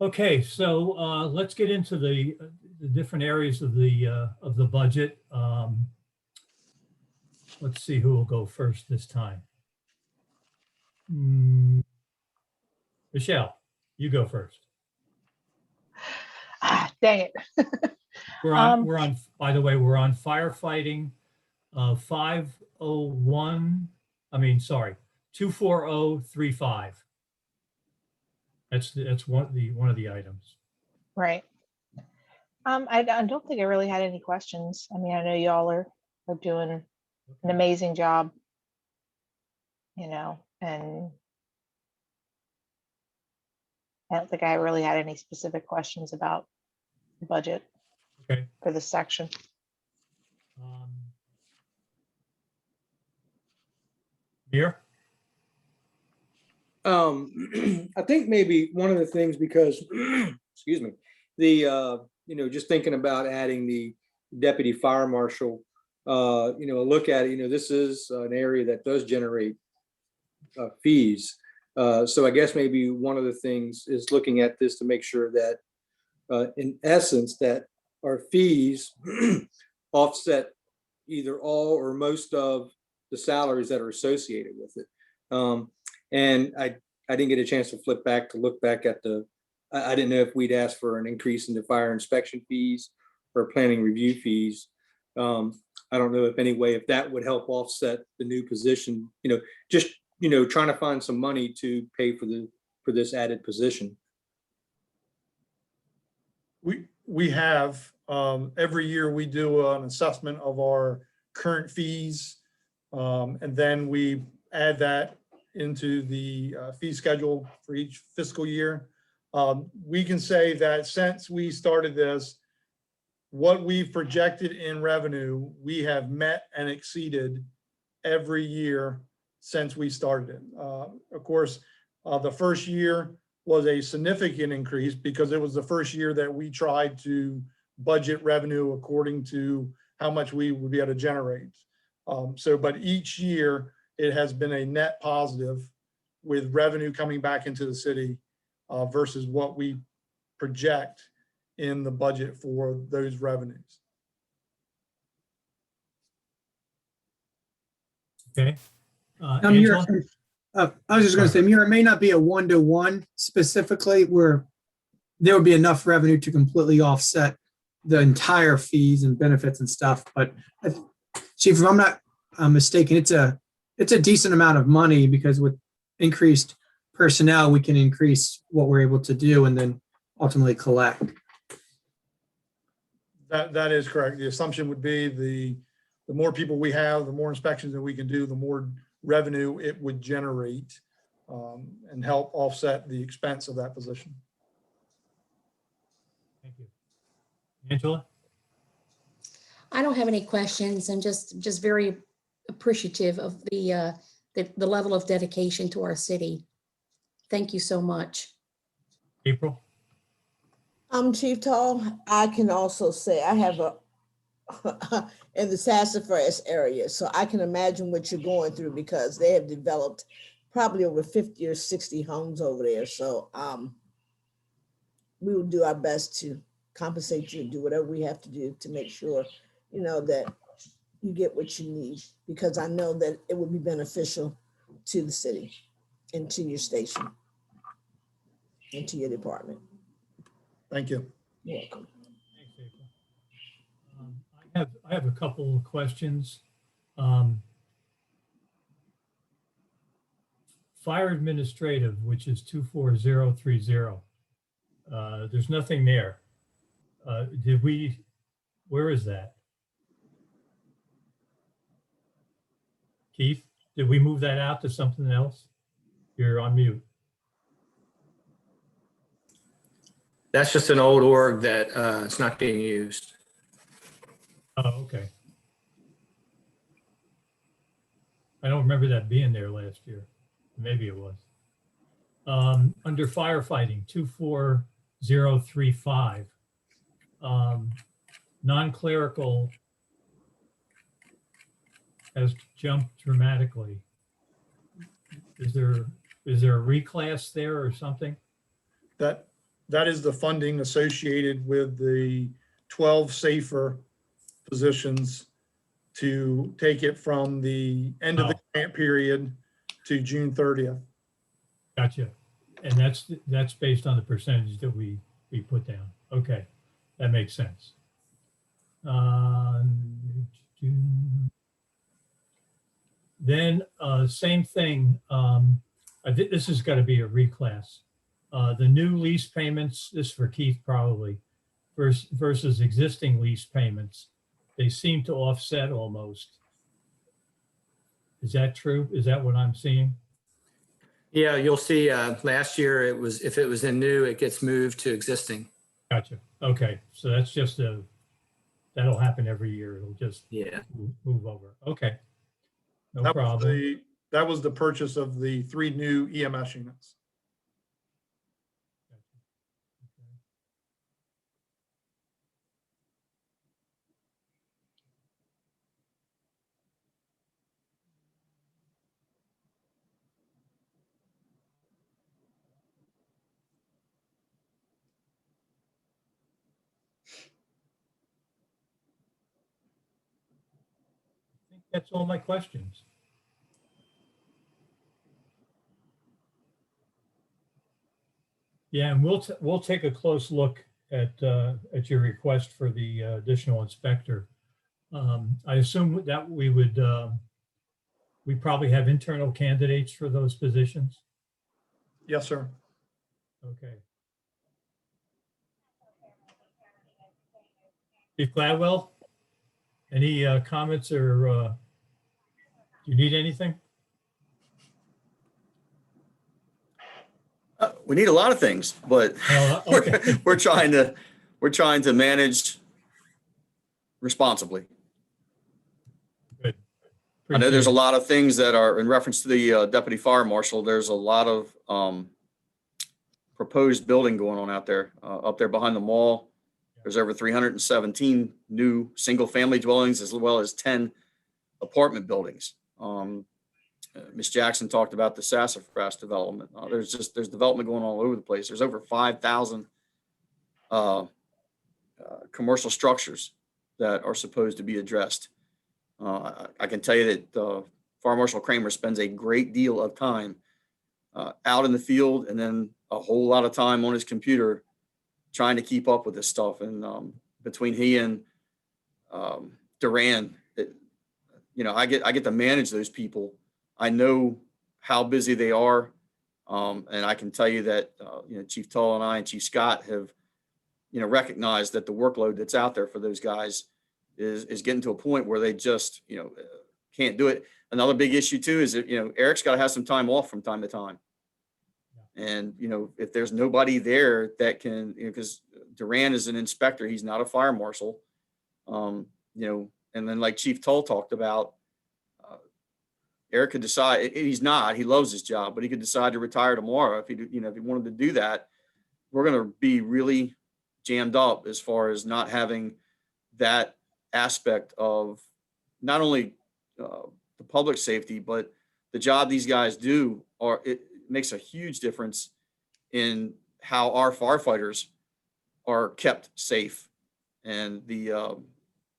Okay, so let's get into the different areas of the budget. Let's see who will go first this time. Michelle, you go first. Dang it. We're on, by the way, we're on firefighting 24035. That's one of the items. Right. I don't think I really had any questions. I mean, I know y'all are doing an amazing job, you know, and I don't think I really had any specific questions about the budget for this section. Here. I think maybe one of the things, because, excuse me, the, you know, just thinking about adding the deputy fire marshal, you know, look at it, you know, this is an area that does generate fees. So I guess maybe one of the things is looking at this to make sure that, in essence, that our fees offset either all or most of the salaries that are associated with it. And I didn't get a chance to look back at I didn't know if we'd asked for an increase in the fire inspection fees or planning review fees. I don't know if that would help offset the new position, you know, just, you know, trying to find some money to pay for this added position. We have, every year we do an assessment of our current fees. And then we add that into the fee schedule for each fiscal year. We can say that since we started this, what we've projected in revenue, we have met and exceeded every year since we started it. Of course, the first year was a significant increase because it was the first year that we tried to budget revenue according to how much we would be able to generate. But each year it has been a net positive with revenue coming back into the city versus what we project in the budget for those revenues. Okay. Mira, I was just going to say, Mira, it may not be a one-to-one specifically where there would be enough revenue to completely offset the entire fees and benefits and stuff. But Chief, if I'm not mistaken, it's a decent amount of money because with increased personnel, we can increase what we're able to do and then ultimately collect. That is correct. The assumption would be the the more people we have, the more inspections that we can do, the more revenue it would generate and help offset the expense of that position. Thank you. Angela? I don't have any questions. I'm just very appreciative of the level of dedication to our city. Thank you so much. April? Chief Tall, I can also say I have a in the Sassafras area, so I can imagine what you're going through because they have developed probably over 50 or 60 homes over there. So we will do our best to compensate you and do whatever we have to do to make sure, you know, that you get what you need, because I know that it will be beneficial to the city and to your station and to your department. Thank you. You're welcome. Thanks, April. I have a couple of questions. Fire administrative, which is 24030. There's nothing there. Where is that? Keith, did we move that out to something else? You're on mute. That's just an old org that it's not being used. Oh, okay. I don't remember that being there last year. Maybe it was. Under firefighting, 24035, non-clerical has jumped dramatically. Is there a reclass there or something? That is the funding associated with the 12 safer positions to take it from the end of the grant period to June 30th. Gotcha. And that's based on the percentage that we put down. Okay, that makes sense. Then same thing. I think this has got to be a reclass. The new lease payments, this is for Keith probably, versus existing lease payments, they seem to offset almost. Is that true? Is that what I'm seeing? Yeah, you'll see last year if it was in new, it gets moved to existing. Gotcha. Okay, so that's just that'll happen every year. It'll just move over. Okay, no problem. That was the purchase of the 3 new EMS units. I think that's all my questions. Yeah, and we'll take a close look at your request for the additional inspector. I assume that we probably have internal candidates for those positions. Yes, sir. Okay. Chief Gladwell, any comments or do you need anything? We need a lot of things, but Okay. we're trying to manage responsibly. Good. I know there's a lot of things that are in reference to the deputy fire marshal. There's a lot of proposed building going on out there, up there behind the mall. There's over 317 new single family dwellings as well as 10 apartment buildings. Ms. Jackson talked about the Sassafras development. There's development going all over the place. There's over 5,000 commercial structures that are supposed to be addressed. I can tell you that Fire Marshal Kramer spends a great deal of time out in the field and then a whole lot of time on his computer trying to keep up with this stuff. And between he and Duran, I get to manage those people. I know how busy they are. And I can tell you that, Chief Tull and I and Chief Scott have, recognized that the workload that's out there for those guys is getting to a point where they just, can't do it. Another big issue too is that, Eric's got to have some time off from time to time. And, if there's nobody there that can, because Duran is an inspector, he's not a fire marshal. And then like Chief Tull talked about, Eric could decide, he loves his job, but he could decide to retire tomorrow. If he wanted to do that, we're going to be really jammed up as far as not having that aspect of not only the public safety, but the job these guys do, it makes a huge difference in how our firefighters are kept safe. And the,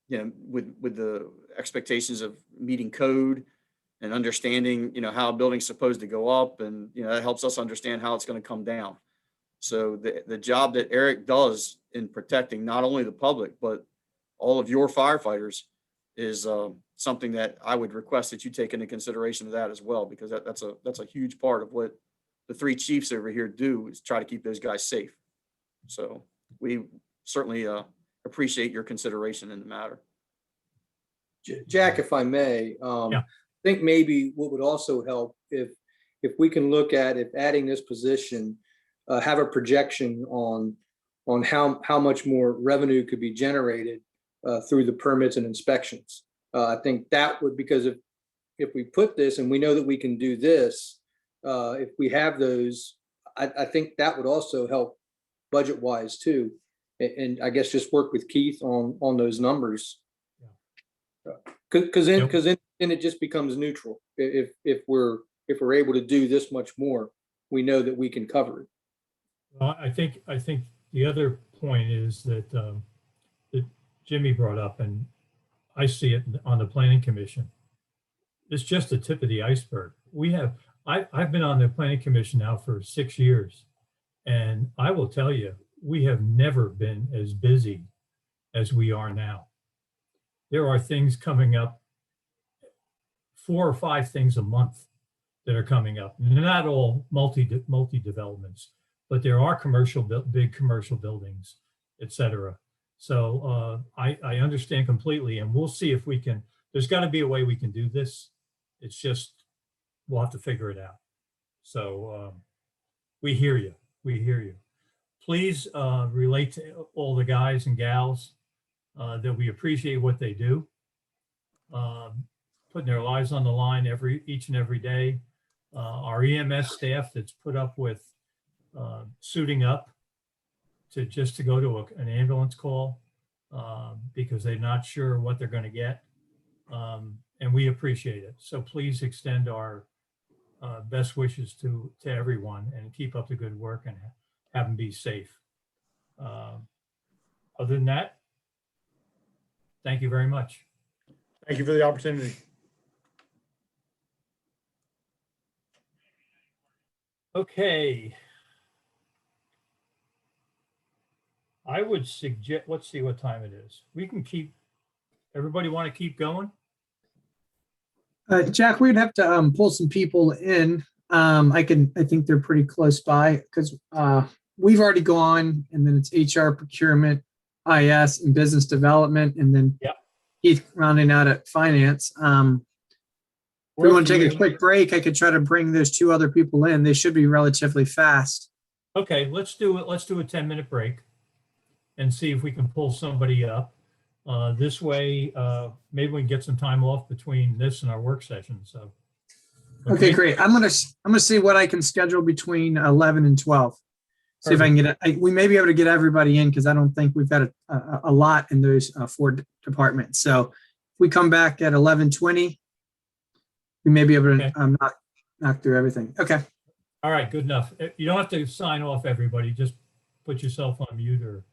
with the expectations of meeting code and understanding, how a building's supposed to go up, and, that helps us understand how it's going to come down. So the job that Eric does in protecting not only the public, but all of your firefighters is something that I would request that you take into consideration of that as well, because that's a huge part of what the three chiefs over here do, is try to keep those guys safe. So we certainly appreciate your consideration in the matter. Jack, if I may, Yeah. I think maybe what would also help if we can look at, if adding this position, have a projection on how much more revenue could be generated through the permits and inspections. I think that would, because if we put this and we know that we can do this, if we have those, I think that would also help budget wise too. And I guess just work with Keith on those numbers. Because then it just becomes neutral. If we're able to do this much more, we know that we can cover it. Well, I think the other point is that that Jimmy brought up, and I see it on the Planning Commission. It's just the tip of the iceberg. I've been on the Planning Commission now for 6 years, and I will tell you, we have never been as busy as we are now. There are things coming up, 4 or 5 things a month that are coming up. And they're not all multi-developments, but there are big commercial buildings, et cetera. So I understand completely, and we'll see if we can. There's got to be a way we can do this. It's just, we'll have to figure it out. So we hear you. We hear you. Please relate to all the guys and gals that we appreciate what they do, putting their lives on the line each and every day. Our EMS staff that's put up with suiting up to go to an ambulance call because they're not sure what they're going to get. And we appreciate it. So please extend our best wishes to everyone, and keep up the good work and have them be safe. Other than that, thank you very much. Thank you for the opportunity. Okay. I would suggest, let's see what time it is. We can everybody want to keep going? Jack, we'd have to pull some people in. I think they're pretty close by, because we've already gone, and then it's HR, procurement, IS, and business development, and then Keith rounding out at finance. If we want to take a quick break, I could try to bring those 2 other people in. They should be relatively fast. Okay, let's do it. Let's do a 10-minute break and see if we can pull somebody up. This way, maybe we can get some time off between this and our work session. So. Okay, great. I'm gonna see what I can schedule between 11 and 12. See if I can get we may be able to get everybody in, because I don't think we've got a lot in those 4 departments. So if we come back at 11:20, we may be able to knock through everything. Okay. All right, good enough. You don't have to sign off, everybody. Just put yourself on mute or